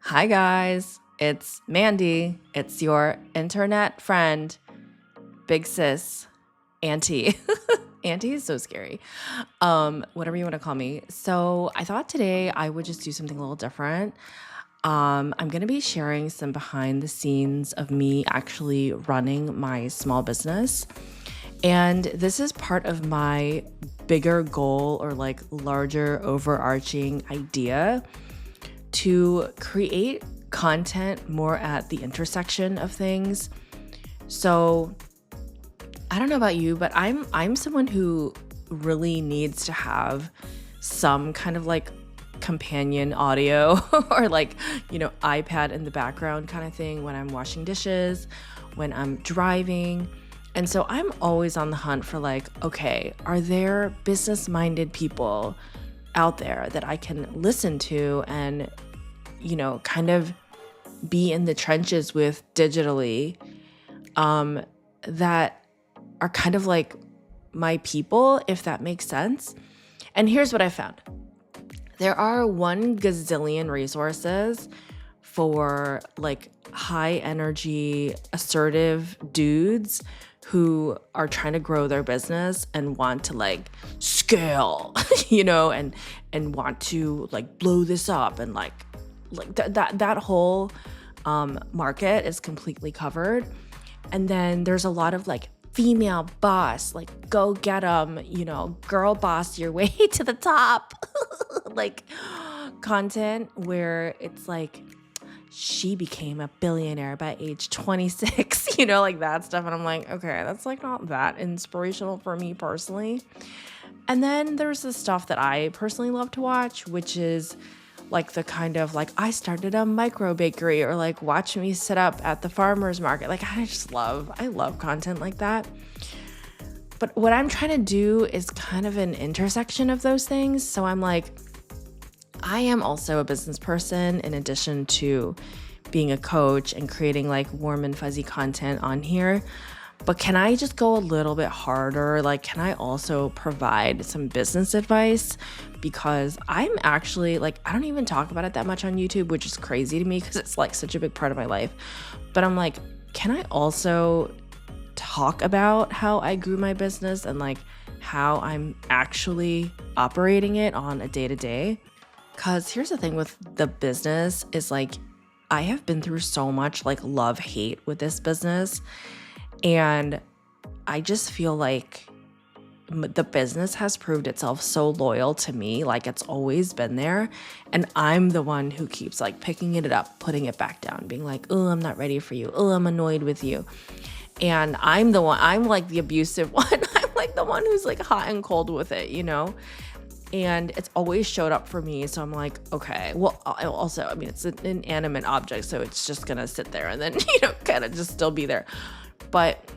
Hi, guys. It's Mandy. It's your internet friend, big sis, auntie. Auntie is so scary. Whatever you want to call me. So I thought today I would just do something a little different. I'm going to be sharing some behind the scenes of me actually running my small business. And this is part of my bigger goal or like larger overarching idea to create content more at the intersection of things. So I don't know about you, but I'm someone who really needs to have some kind of like companion audio or like, iPad in the background kind of thing when I'm washing dishes, when I'm driving. And so I'm always on the hunt for like, okay, are there business-minded people out there that I can listen to and, kind of be in the trenches with digitally, that are kind of like my people, if that makes sense. And here's what I found. There are 1 gazillion resources for like high energy, assertive dudes who are trying to grow their business and want to like scale, and want to like blow this up and like that whole market is completely covered. And then there's a lot of like female boss, like go get 'em, girl boss your way to the top, like content where it's like she became a billionaire by age 26, like that stuff. And I'm like, okay, that's like not that inspirational for me personally. And then there's the stuff that I personally love to watch, which is like the kind of like I started a micro bakery or like watch me sit up at the farmer's market. Like I love content like that. But what I'm trying to do is kind of an intersection of those things. So I'm like, I am also a business person in addition to being a coach and creating like warm and fuzzy content on here. But can I just go a little bit harder? Like, can I also provide some business advice? Because I'm actually like, I don't even talk about it that much on YouTube, which is crazy to me because it's like such a big part of my life. But I'm like, can I also talk about how I grew my business and like how I'm actually operating it on a day-to-day? Because here's the thing with the business is like, I have been through so much like love-hate with this business. And I just feel like the business has proved itself so loyal to me, like it's always been there. And I'm the one who keeps like picking it up, putting it back down, being like, oh, I'm not ready for you. Oh, I'm annoyed with you. And I'm like the abusive one. I'm like the one who's like hot and cold with it, And it's always showed up for me. So I'm like, okay, well, also, I mean, it's an inanimate object. So it's just going to sit there and then, kind of just still be there. But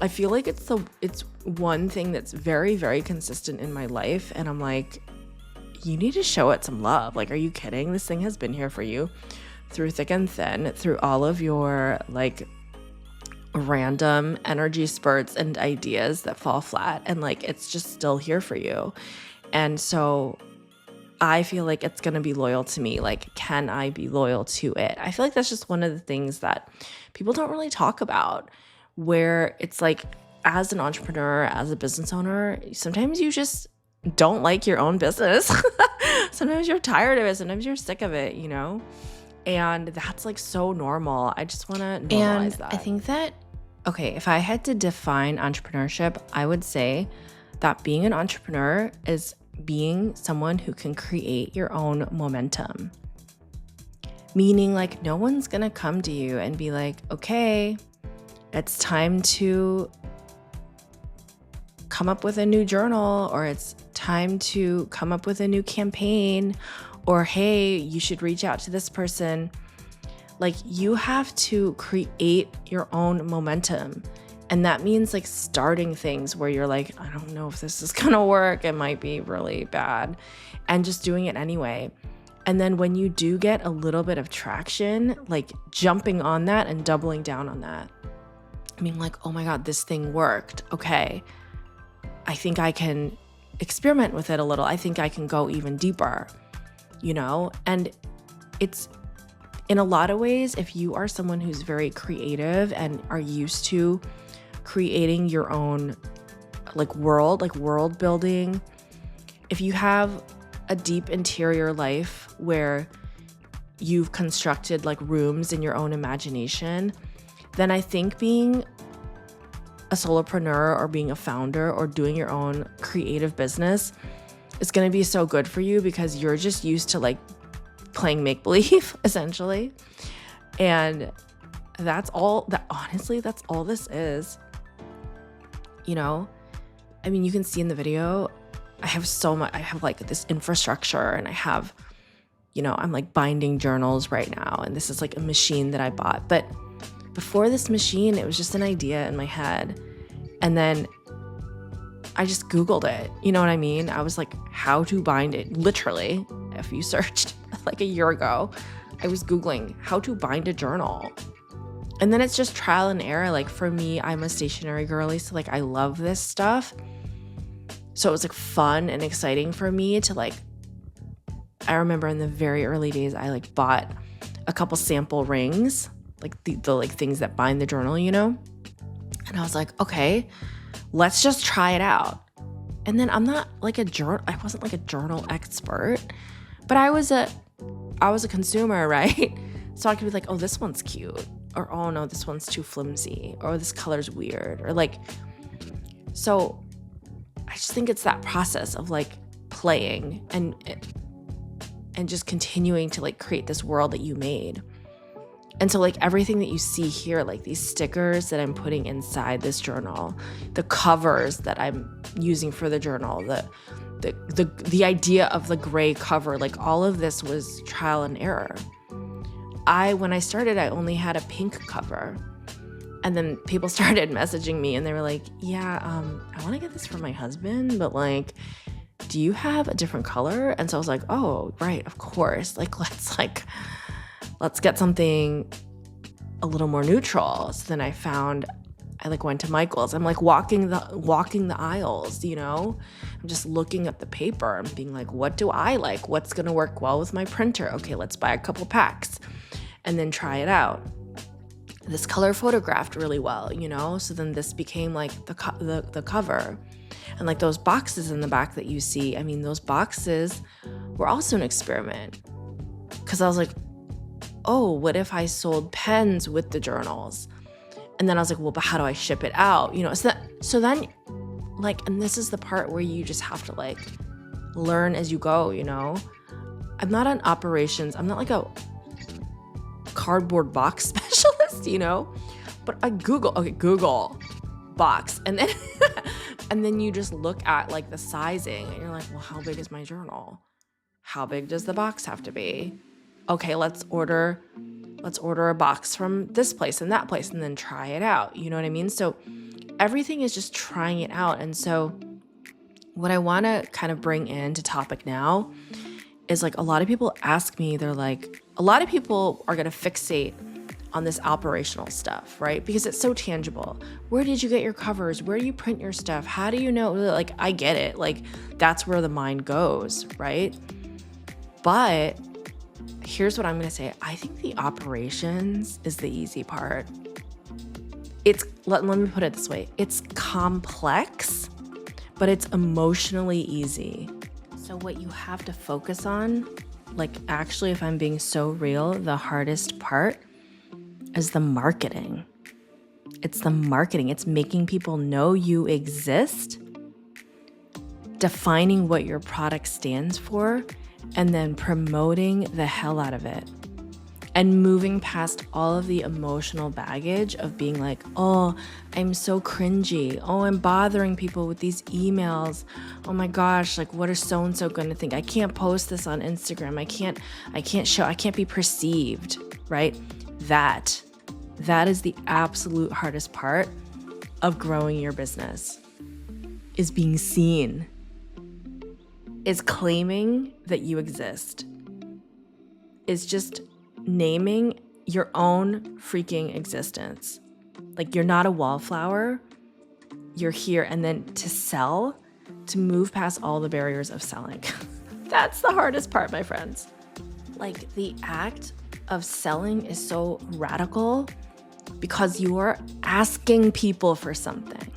I feel like it's one thing that's very, very consistent in my life. And I'm like, you need to show it some love. Like, are you kidding? This thing has been here for you through thick and thin, through all of your like random energy spurts and ideas that fall flat. And like, it's just still here for you. And so I feel like it's going to be loyal to me. Like, can I be loyal to it? I feel like that's just one of the things that people don't really talk about, where it's like, as an entrepreneur, as a business owner, sometimes you just don't like your own business. Sometimes you're tired of it. Sometimes you're sick of it, And that's like so normal. I just want to normalize that. I think that, okay, if I had to define entrepreneurship, I would say that being an entrepreneur is being someone who can create your own momentum. Meaning like no one's gonna come to you and be like, okay, it's time to come up with a new journal, or it's time to come up with a new campaign, or hey, you should reach out to this person. Like, you have to create your own momentum. And that means like starting things where you're like, I don't know if this is gonna work. It might be really bad. And just doing it anyway. And then when you do get a little bit of traction, like jumping on that and doubling down on that. I mean, like, oh my God, this thing worked. Okay, I think I can experiment with it a little. I think I can go even deeper, And it's In a lot of ways, if you are someone who's very creative and are used to creating your own world building, if you have a deep interior life where you've constructed like rooms in your own imagination, then I think being a solopreneur or being a founder or doing your own creative business is going to be so good for you, because you're just used to like playing make-believe essentially. And honestly, that's all this is. You know, I mean, you can see in the video, I have like this infrastructure, and I have, you know, I'm like binding journals right now. And this is like a machine that I bought. But before this machine, it was just an idea in my head. And then I just Googled it. You know what I mean? I was like, how to bind it. Literally, if you searched like a year ago, I was Googling how to bind a journal. And then it's just trial and error. Like for me, I'm a stationery girly, so like I love this stuff. So it was like fun and exciting for me to like, I remember in the very early days, I like bought a couple sample rings, like the like things that bind the journal, you know? And I was like, okay, let's just try it out. And then I wasn't like a journal expert, but I was a consumer, right? So I could be like, oh, this one's cute. Or, oh no, this one's too flimsy. Or this color's weird. Or like, so I just think it's that process of like playing and just continuing to like create this world that you made. And so like everything that you see here, like these stickers that I'm putting inside this journal, the covers that I'm using for the journal, the idea of the gray cover, like all of this was trial and error. When I started, I only had a pink cover. And then people started messaging me and they were like, yeah, I want to get this for my husband, but like, do you have a different color? And so I was like, oh, right, of course. Like, let's get something a little more neutral. So then I like went to Michael's. I'm like walking the aisles, you know? I'm just looking at the paper and being like, what do I like? What's going to work well with my printer? Okay, let's buy a couple packs and then try it out. This color photographed really well, you know? So then this became like the cover. And like those boxes in the back that you see, I mean, those boxes were also an experiment. Because I was like, oh, what if I sold pens with the journals? And then I was like, well, but how do I ship it out? You know, so then like, and this is the part where you just have to like learn as you go, you know? I'm not an operations, I'm not like a cardboard box specialist, you know? But I Google box. And then and then you just look at like the sizing and you're like, well, how big is my journal? How big does the box have to be? Okay, let's order a box from this place and that place and then try it out. You know what I mean? So everything is just trying it out. And so what I want to kind of bring into topic now is like a lot of people ask me, they're like, a lot of people are going to fixate on this operational stuff, right? Because it's so tangible. Where did you get your covers? Where do you print your stuff? How do you know? Like, I get it. Like, that's where the mind goes, right? But here's what I'm going to say. I think the operations is the easy part. Let me put it this way. It's complex, but it's emotionally easy. So what you have to focus on, like actually, if I'm being so real, the hardest part is the marketing. It's the marketing. It's making people know you exist, defining what your product stands for, and then promoting the hell out of it. And moving past all of the emotional baggage of being like, oh, I'm so cringy. Oh, I'm bothering people with these emails. Oh my gosh, like what is so-and-so going to think? I can't post this on Instagram. I can't be perceived, right? That is the absolute hardest part of growing your business, is being seen, is claiming that you exist, is just naming your own freaking existence. Like you're not a wallflower, you're here. And then to sell, to move past all the barriers of selling. That's the hardest part, my friends. Like the act of selling is so radical because you're asking people for something.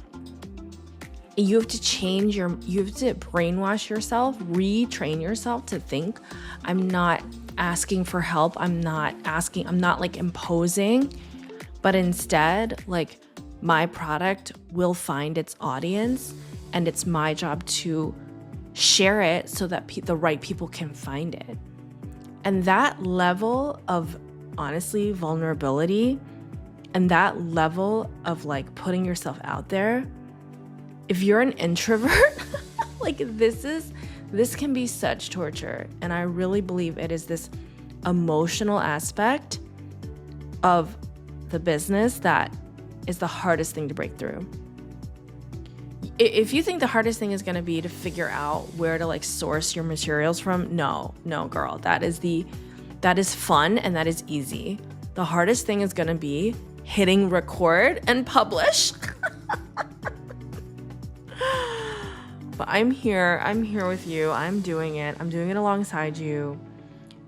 You have to you have to brainwash yourself, retrain yourself to think, I'm not asking for help. I'm not like imposing, but instead, like, my product will find its audience and it's my job to share it so that the right people can find it. And that level of, honestly, vulnerability and that level of like putting yourself out there, if you're an introvert, like this can be such torture. And I really believe it is this emotional aspect of the business that is the hardest thing to break through. If you think the hardest thing is going to be to figure out where to like source your materials from, no, girl, that is fun and that is easy. The hardest thing is going to be hitting record and publish. But I'm here with you. I'm doing it alongside you.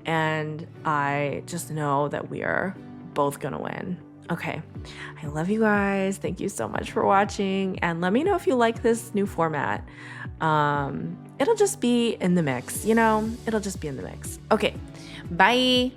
And I just know that we are both going to win. Okay. I love you guys. Thank you so much for watching. And let me know if you like this new format. It'll just be in the mix, It'll just be in the mix. Okay. Bye.